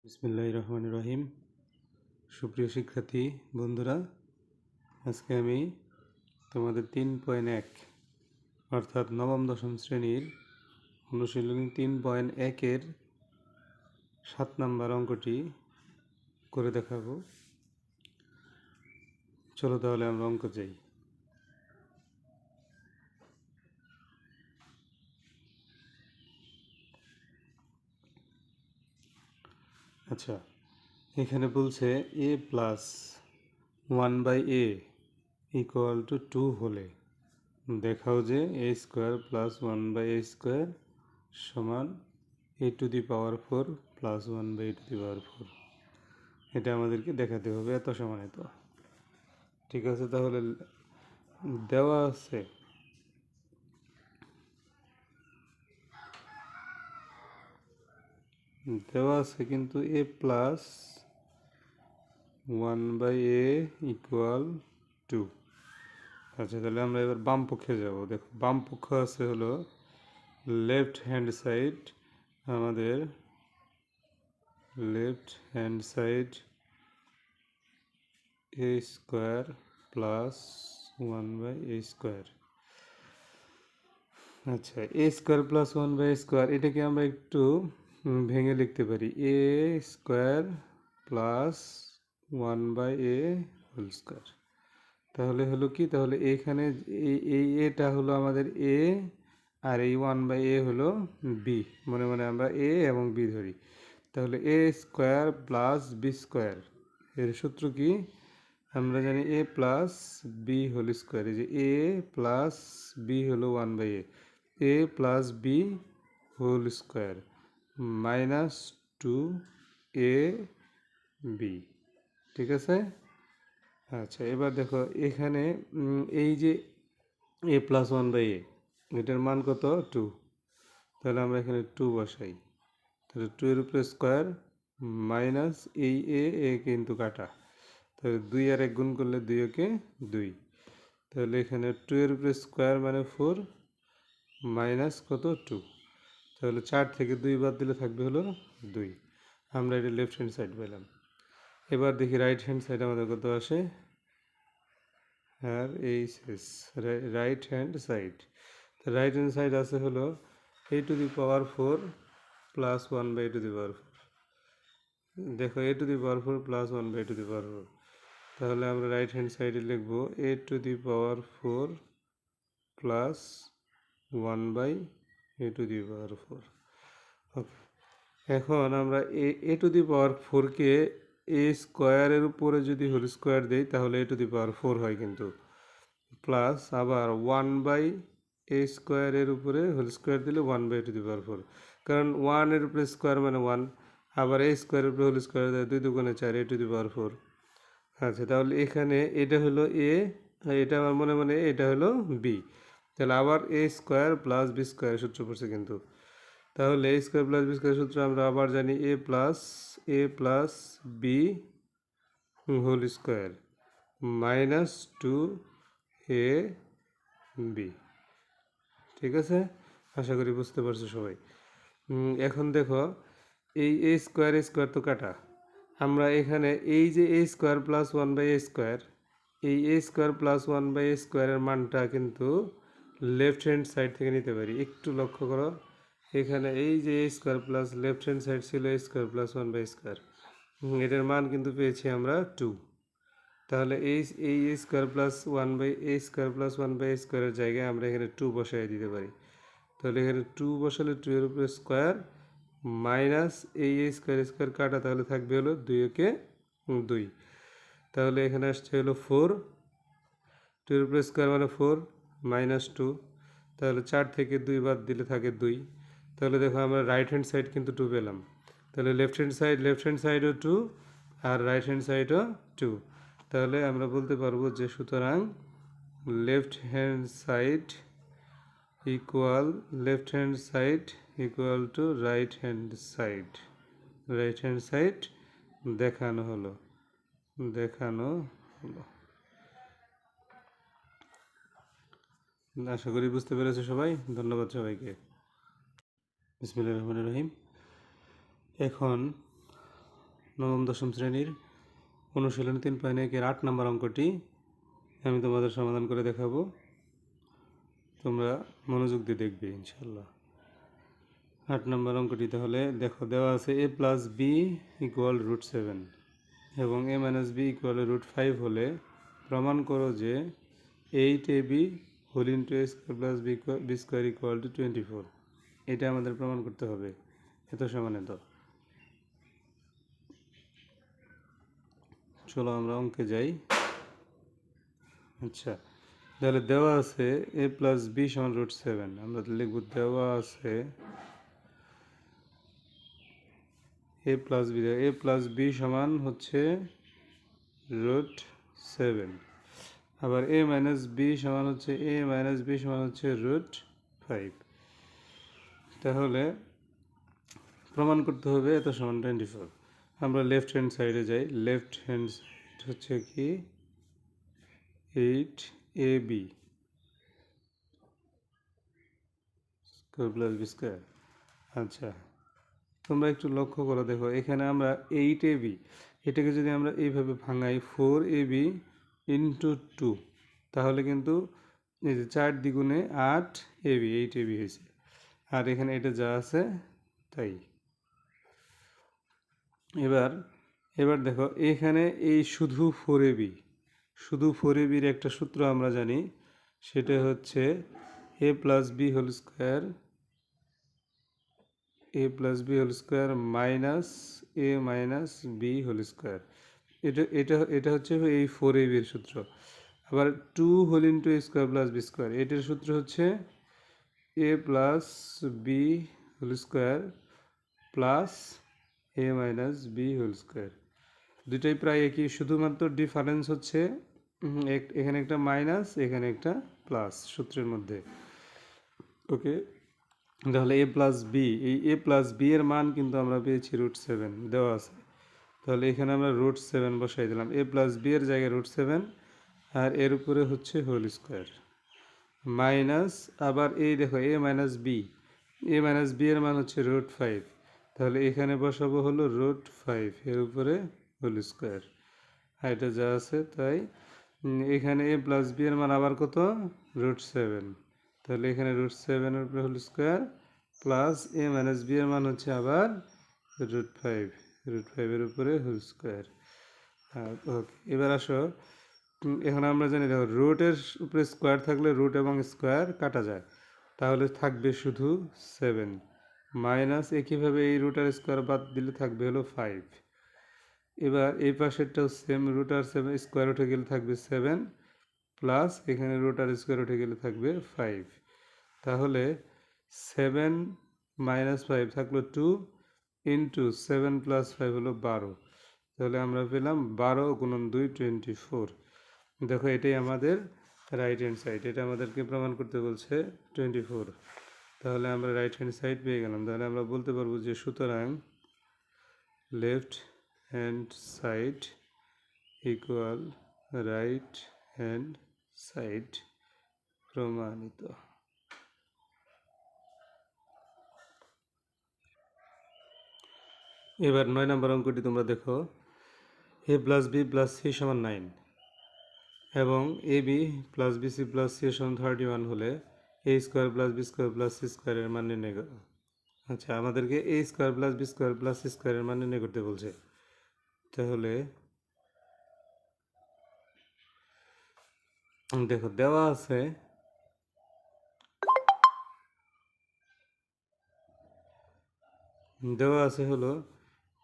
বিসমিল্লাহির রহমানির রহিম। সুপ্রিয় শিক্ষার্থী বন্ধুরা, আজকে আমি তোমাদের 3.1 অর্থাৎ নবম দশম শ্রেণীর অনুশীলনী 3.1-এর 7 নম্বর অঙ্কটি করে দেখাবো। চলো তাহলে আমরা অঙ্ক যাই। আচ্ছা, এখানে বলছে a plus 1/a equal to 2 হলে দেখাও যে a square plus 1/a square সমান a to the power 4 plus 1/a to the power 4। এটা আমাদেরকে দেখাতে হবে এত সমান এত। ঠিক আছে, তাহলে দেওয়া আছে কিন্তু a প্লাস 1/a ইকুয়াল 2। আচ্ছা, তাহলে আমরা এবার বাম পক্ষে যাব। দেখো, বাম পক্ষ আছে হলো লেফট হ্যান্ড সাইড। আমাদের left hand side a square plus 1/a square. আচ্ছা, a square plus 1/a square এটাকে আমরা একটু ভেঙে লিখতে পারি a square plus 1/a whole square. তাহলে হলো কি, তাহলে এইখানে এই এটা হলো আমাদের a আর এই 1/a হলো b। মনে মনে আমরা a এবং b ধরি। তাহলে a square plus b square এর সূত্র কি? আমরা জানি a plus b whole square. এই যে a প্লাস b হলো 1/a, a plus b whole square minus 2ab। ঠিক আছে। আচ্ছা, এবার দেখো এখানে এই যে a প্লাস 1/a এটার মান কত? 2। তাহলে আমরা এখানে 2 বসাই। তাহলে 2 এর উপরে স্কোয়ার মাইনাস এই এ কিন্তু কাটা, তাহলে 2 আর 1 গুণ করলে 2 একে 2। তাহলে এখানে 2 এর উপরে স্কোয়ার মানে 4 মাইনাস কত? 2। তাহলে 4 থেকে 2 বাদ দিলে থাকবে হলো 2। আমরা এটা লেফট হ্যান্ড সাইড পেলাম। এবার দেখি রাইট হ্যান্ড সাইড আমাদের কত আসে। আর এই right hand side, right hand side আছে হলো a to the power 4 plus 1/a to the power 4। দেখো a to the power 4 plus 1/a to the power 4। তাহলে আমরা রাইট হ্যান্ড সাইডে লিখবো a to the power 4 plus 1/a to the power 4। Okay, এখন আমরা a to the power 4কে a স্কোয়ারের উপরে যদি হোল স্কোয়ার দেই তাহলে a টু দি পাওয়ার 4 হয় কিন্তু, প্লাস আবার 1/a স্কোয়ারের উপরে হোল স্কোয়ার দিলে 1/a টু দি পাওয়ার 4। কারণ 1 এর উপরে স্কোয়ার মানে 1, আবার a স্কোয়ারের উপরে হোল স্কোয়ার দেয় 2 দুগুণে 4, a টু দি পাওয়ার 4। আচ্ছা, তাহলে এখানে এটা হলো a, এটা আমার মনে মনে এটা হলো b। তাহলে আবার a square plus b square সূত্র পড়ছে কিন্তু। তাহলে a square plus b square সূত্র আমরা আবার জানি a plus b whole square minus 2ab। ঠিক আছে, আশা করি বুঝতে পারছো সবাই। এখন দেখো এই a স্কোয়ার তো কাটা, আমরা এখানে এই যে a square plus 1/a square, এই a স্কোয়ার প্লাস 1/a স্কোয়ারের মানটা কিন্তু লেফট হ্যান্ড সাইড থেকে নিতে পারি। একটু লক্ষ্য করো, এখানে এই যে a square plus left hand side ছিল a square plus 1/a square, এটার মান কিন্তু পেয়েছি আমরা 2। তাহলে এই square plus 1/a square plus 1/a স্কোয়ারের জায়গায় আমরা এখানে 2 বসাই দিতে পারি। তাহলে এখানে 2 বসালে 2 এর উপরে স্কোয়ার মাইনাস এই স্কোয়ার কাটা, তাহলে থাকবে হলো 2 একে 2। তাহলে এখানে আসছে হলো 4, 2 এর উপরে স্কোয়ার মানে 4 মাইনাস 2। তাহলে 4 থেকে 2 বাদ দিলে থাকে 2। তাহলে দেখো আমরা রাইট হ্যান্ড সাইড কিন্তু 2 পেলাম। তাহলে লেফট হ্যান্ড সাইডও 2 আর রাইট হ্যান্ড সাইডও 2। তাহলে আমরা বলতে পারবো যে সুতরাং left hand side equal to right hand side দেখানো হলো। আশা করি বুঝতে পেরেছো সবাই। ধন্যবাদ সবাইকে। বিসমিল্লাহির রহমানির রহিম। এখন নবম দশম শ্রেণীর অনুশীলন 3.1-এর 8 নম্বর অঙ্কটি আমি তোমাদের সমাধান করে দেখাবো। তোমরা মনোযোগ দিয়ে দেখবে ইনশাল্লাহ। 8 নম্বর অঙ্কটি তাহলে দেখো, দেওয়া আছে a প্লাস বি ইকুয়াল √7 এবং a মাইনাস বি ইকুয়াল √5 হলে প্রমাণ করো যে 8ab whole into a square plus B square equal to 24। এটা আমাদের প্রমাণ করতে হবে। এত সমান এত। চলো আমরা অঙ্কে যাই। আচ্ছা, তাহলে দেওয়া আছে a প্লাস বি সমান √7। আমরা লিখব দেওয়া আছে a প্লাস বি সমান হচ্ছে √7। আবার a মাইনাস বি সমান হচ্ছে √5। তাহলে প্রমাণ করতে হবে এত সমান 24। আমরা লেফট হ্যান্ড সাইডে যাই। লেফট হ্যান্ড সাইড হচ্ছে কি 8ab square plus B square. আচ্ছা, তোমরা একটু লক্ষ্য করো, দেখো এখানে আমরা 8ab এটাকে যদি আমরা এইভাবে ভাঙাই 4ab ইন্টু 2, তাহলে কিন্তু এই যে 4 দ্বিগুণে 8ab 8ab হয়েছে। আর এখানে এটা যা আছে তাই। এবার দেখো এখানে এই শুধু 4ab একটা সূত্র আমরা জানি, সেটা হচ্ছে a plus b whole square minus a minus B whole square. এটা হচ্ছে এই 4ab এর সূত্র। আবার 2 whole into a square plus B square, এটার সূত্র হচ্ছে a plus b whole square plus a minus B whole square. দুটাই প্রায় একই, শুধুমাত্র ডিফারেন্স হচ্ছে এখানে একটা মাইনাস, এখানে একটা প্লাস সূত্রের মধ্যে। ওকে, তাহলে a প্লাস বি, এই a প্লাস বি এর মান কিন্তু আমরা পেয়েছি √7 দেওয়া আছে। তাহলে এখানে আমরা √7 বসাই দিলাম, a প্লাস বি এর জায়গায় √7 আর এর উপরে হচ্ছে হোল স্কোয়ার মাইনাস। আবার এই দেখো a মাইনাস বি এর মান হচ্ছে √5, তাহলে এখানে বসাবো হলো √5 এর উপরে হোল স্কোয়ার। আর এটা যা আছে তাই। এখানে a প্লাস বি এর মান আবার কত? √7, তাহলে এখানে √7 এর উপরে whole square plus a minus b এর মান হচ্ছে আবার √5 এর উপরে হোল স্কোয়ার। ওকে, এবার আসো, এখন আমরা জানি দেখো রুটের উপরে স্কোয়ার থাকলে রুট এবং স্কোয়ার কাটা যায়, তাহলে থাকবে শুধু 7 মাইনাস একইভাবে এই রুট আর স্কোয়ার বাদ দিলে থাকবে হলো 5। এবার এই পাশেরটাও সেম, রুট আর 7 স্কোয়ার উঠে গেলে থাকবে 7 প্লাস এখানে রুট আর স্কোয়ার উঠে গেলে থাকবে 5। তাহলে 7 মাইনাস 5 থাকলো 2 ইন্টু 7 প্লাস 5 হলো 12। তাহলে আমরা পেলাম 12 গুণন 2 24। দেখো এটাই আমাদের রাইট হ্যান্ড সাইড, এটা আমাদেরকে প্রমাণ করতে বলছে 24। তাহলে আমরা রাইট হ্যান্ড সাইড পেয়ে গেলাম। তাহলে আমরা বলতে পারবো যে সুতরাং left hand side equal right hand side প্রমাণিত। এবার 9 নম্বর অঙ্কটি তোমরা দেখো, a plus B plus C সমান 9 এবং A B plus B C plus C সমান 31 হলে a square plus B square plus C স্কোয়ারের মান নির্ণয় করো। আচ্ছা, আমাদেরকে a square plus B square plus C স্কোয়ারের মান নির্ণয় করতে বলছে। তাহলে দেখো দেওয়া আছে হলো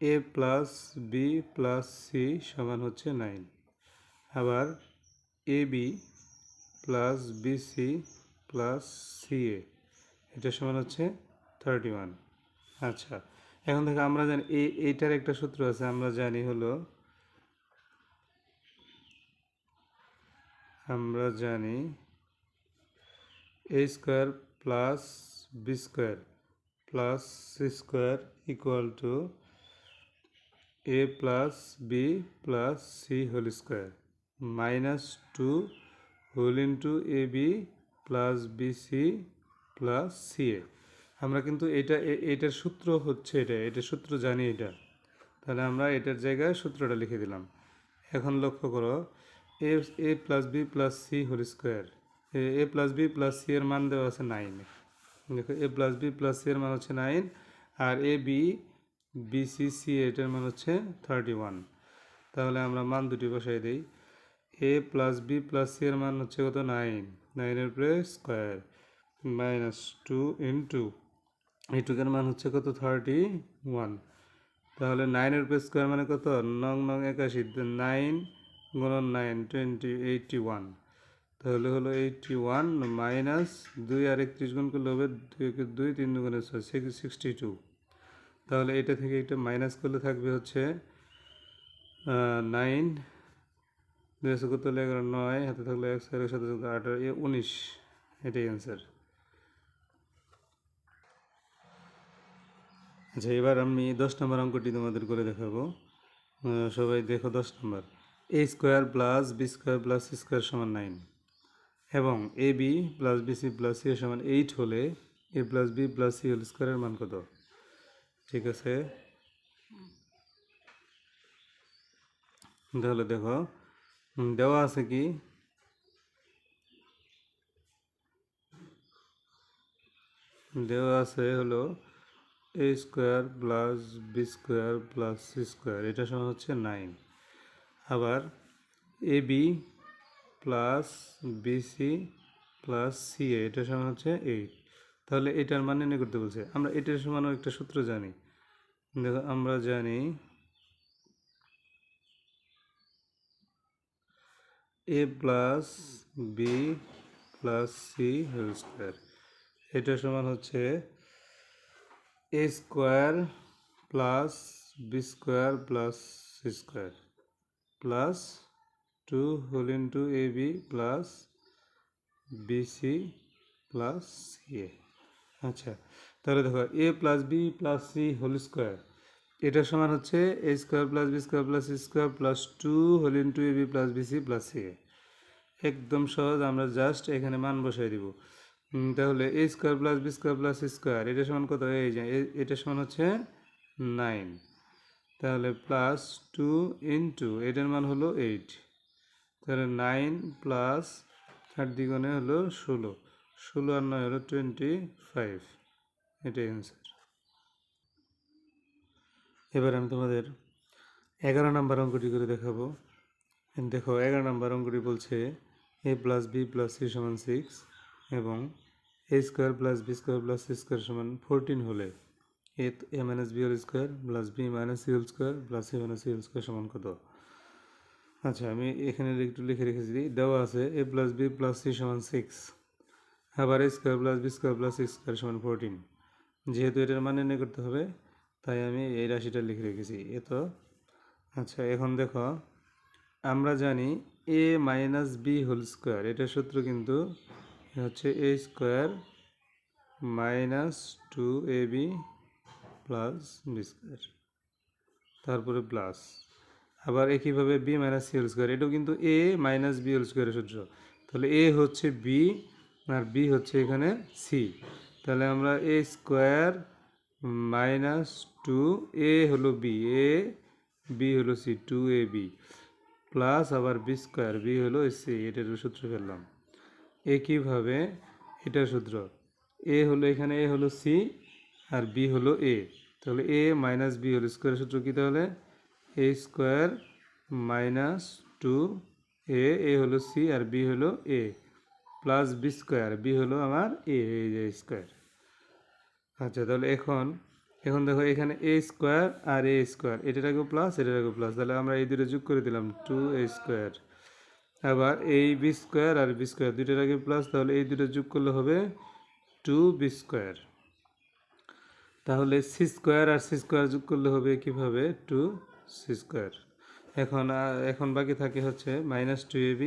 a plus B plus C সমান হচ্ছে 9, আবার A B plus B C plus C A এটা সমান হচ্ছে 31। আচ্ছা, এখন দেখো আমরা জানি এইটার একটা সূত্র আছে, আমরা জানি হলো a square plus B square plus C square equal to a plus B plus C whole square minus 2 whole into A B plus B C plus C A. আমরা কিন্তু এটার সূত্র হচ্ছে এটার সূত্র জানি এটা। তাহলে আমরা এটার জায়গায় সূত্রটা লিখে দিলাম। এখন লক্ষ্য করো, A plus B plus C whole square, A plus B plus C এর মান দেওয়া আছে 9। দেখো A plus B plus C এর মান হচ্ছে 9, আর A B B C C এটার মান হচ্ছে 31। তাহলে আমরা মান দুটি বসাই দিই। এ প্লাস বি প্লাস সি এর মান হচ্ছে কত? 9, 9-এর উপরে স্কোয়ার মাইনাস 2 ইন্টু এইটুকের মান হচ্ছে কত? 31। তাহলে 9-এর উপরে স্কোয়ার মানে কত? 9 9 81, 9 গুণন 9 20 81। তাহলে হলো 81 মাইনাস 2 আর 31 গুণ করলে হবে 2 2 3 গুণে 6 62। তাহলে এটা থেকে এটা মাইনাস করলে থাকবে হচ্ছে 9 2 কত হলে 11 9 হাতে থাকলে 1 7 7 8 19। এটাই অ্যান্সার। আচ্ছা, এবার আমি 10 নম্বর অঙ্কটি তোমাদের করে দেখাবো। সবাই দেখো 10 নম্বর। A square plus B square plus C square সমান 9 এবং A B plus B C plus C সমান 8 হলে A plus B plus C whole স্কোয়ারের মান কত? ঠিক আছে, তাহলে দেখো দেওয়া আছে কি, দেওয়া আছে হলো A square plus B square plus C square, এটা সমান হচ্ছে 9। আবার A B plus BC plus C A এটা সমান হচ্ছে 8। তাহলে এটার মান নির্ণয় করতে বলছে। আমরা এটার সমানও একটা সূত্র জানি। দেখো আমরা জানি A plus B plus C whole square, এটা সমান হচ্ছে A square plus B square plus C square plus 2 whole into A B plus BC plus C A. আচ্ছা, তাহলে দেখো A plus B plus C whole square এটা সমান হচ্ছে A square plus B square plus C square plus 2 whole into A B plus BC plus C A. একদম সহজ, আমরা just এখানে মান বসাই দিব। তাহলে A square plus B square plus C square এটা সমান কত? এই যে এটা সমান হচ্ছে 9। তাহলে প্লাস 2 ইন্টু এটার মান হলো 8। তাহলে 9 প্লাস 8 দ্বিগুণে হলো 16, 16 আর 9 হলো 25। এটাই অ্যান্সার। এবার আমি তোমাদের 11 নম্বর অঙ্কটি করে দেখাবো। দেখো 11 নম্বর অঙ্কটি বলছে A plus B plus C সমান 6 এবং A square plus B square plus C square সমান 14 হলে A minus B whole square plus B minus C whole square plus C minus C whole square সমান কত? আচ্ছা, আমি এখানে একটু লিখে রেখেছি। দেওয়া আছে A plus B plus C সমান 6, আবার A square plus B square plus C square সমান 14। যেহেতু এটার মান নির্ণয় করতে হবে তাই আমি এই রাশিটা লিখে রেখেছি এ তো। আচ্ছা, এখন দেখো আমরা জানি A minus B whole square এটার সূত্র কিন্তু হচ্ছে A square minus 2ab plus B square, তারপরে প্লাস আবার একইভাবে B minus C whole square, এটাও কিন্তু এ মাইনাস বি হোল স্কোয়ারের সূত্র। তাহলে এ হচ্ছে বি আর বি হচ্ছে এখানে সি। তাহলে আমরা এ স্কোয়ার মাইনাস 2 এ হলো বি, এ বি হলো সি 2ab প্লাস আবার বি স্কোয়ার বি হলো সি, এটার সূত্র ফেললাম। একইভাবে এটার সূত্র এ হলো এখানে এ হলো সি আর বি হলো এ। তাহলে এ মাইনাস বি হোল স্কোয়ারের সূত্র কী? তাহলে এ স্কোয়ার মাইনাস 2 এ হলো সি আর বি হলো এ প্লাস বি স্কোয়ার বি হলো আমার এ, এই যে স্কোয়ার। আচ্ছা, তাহলে এখন এখন দেখো এখানে A square R A square, এটার আগে প্লাস এটার আগে প্লাস, তাহলে আমরা এই দুটো যোগ করে দিলাম 2a স্কোয়ার। আবার এই বি স্কোয়ার আর বি স্কোয়ার দুইটার আগে প্লাস, তাহলে এই দুটো যোগ করলে হবে 2b স্কোয়ার। তাহলে সি স্কোয়ার আর সি স্কোয়ার যোগ করলে হবে কীভাবে? 2c square. এখন বাকি থাকে হচ্ছে minus 2ab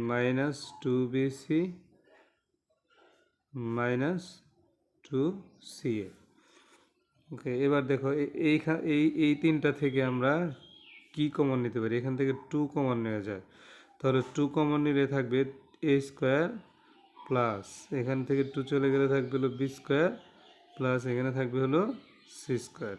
minus 2bc minus 2ca। ওকে, এবার দেখো এই তিনটা থেকে আমরা কি কমন নিতে পারি? এখান থেকে 2 কমন নেওয়া যায়। তাহলে 2 কমন নিলে থাকবে এ স্কোয়ার প্লাস এখান থেকে 2 চলে গেলে থাকবে হলো বি স্কোয়ার প্লাস এখানে থাকবে হলো সি স্কোয়ার।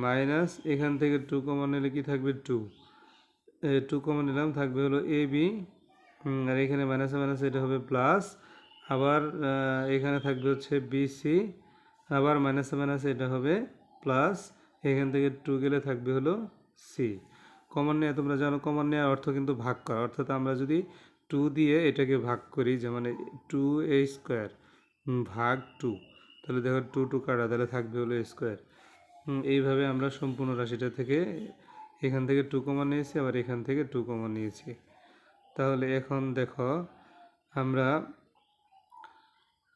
মাইনাস এখান থেকে 2 কমন নিলে কি থাকবে 2, 2 কমন নিলাম, থাকবে হলো এ বি, আর এখানে মাইনাসে মাইনাসে এটা হবে প্লাস, আবার এখানে থাকবে হচ্ছে বিসি, আবার মাইনাসে মাইনাসে এটা হবে প্লাস, এখান থেকে 2 গেলে থাকবে হলো সি। কমন নেওয়া তোমরা জানো, কমন নেওয়ার অর্থ কিন্তু ভাগ করা, অর্থাৎ আমরা যদি 2 দিয়ে এটাকে ভাগ করি, যে মানে 2a স্কোয়ার ভাগ 2, তাহলে দেখো 2 2 কাটা, তাহলে থাকবে হলো স্কোয়ার। এইভাবে আমরা সম্পূর্ণ রাশিটা থেকে এখান থেকে 2 কমন নিয়েছি, আবার এখান থেকে 2 কমন নিয়েছি। তাহলে এখন দেখো আমরা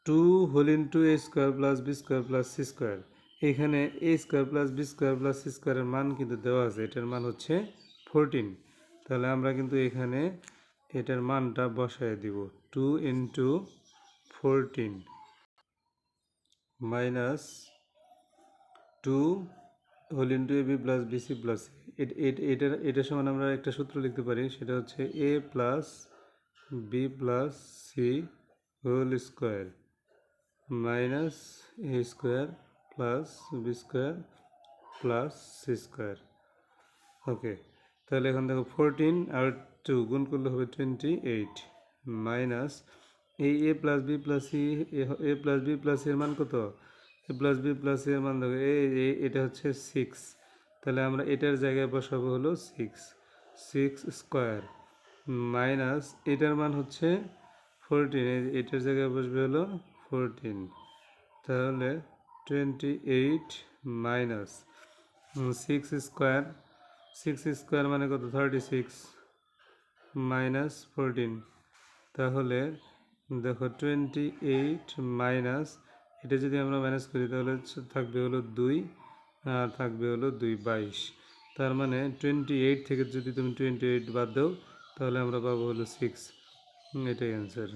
2 whole into A square plus B square plus C square, এখানে A square plus B square plus C স্কোয়ারের মান কিন্তু দেওয়া আছে, এটার মান হচ্ছে 14। তাহলে আমরা কিন্তু এখানে এটার মানটা বসায় দিব, 2 into 14 minus 2 whole into A B plus BC plus এটার সমান আমরা একটা সূত্র লিখতে পারি, সেটা হচ্ছে A plus B plus C whole square minus A square plus B square plus C square. Okay, তাহলে এখন দেখো 14 আর 2 গুণ করলে হবে 28 মাইনাস এই এ প্লাস বি প্লাস সি, এ প্লাস বি প্লাস এর মান কত, এ প্লাস বি প্লাস এর মান দেখো এটা হচ্ছে 6, তাহলে আমরা এটার জায়গায় বসাবো হলো 6 স্কোয়ার মাইনাস এটার মান হচ্ছে 14, এটার জায়গায় বসবে হলো 14, তাহলে 28 মাইনাস 6 স্কোয়ার মানে কত 36 মাইনাস 14, তাহলে দেখো 28 মাইনাস এটা যদি আমরা মাইনাস করি তাহলে থাকবে হলো 2, আর থাকবে হলো 2 22, তার মানে 28 থেকে যদি তুমি 28 বাদ দাও তাহলে আমরা পাবো হলো 6, এটাই অ্যান্সার।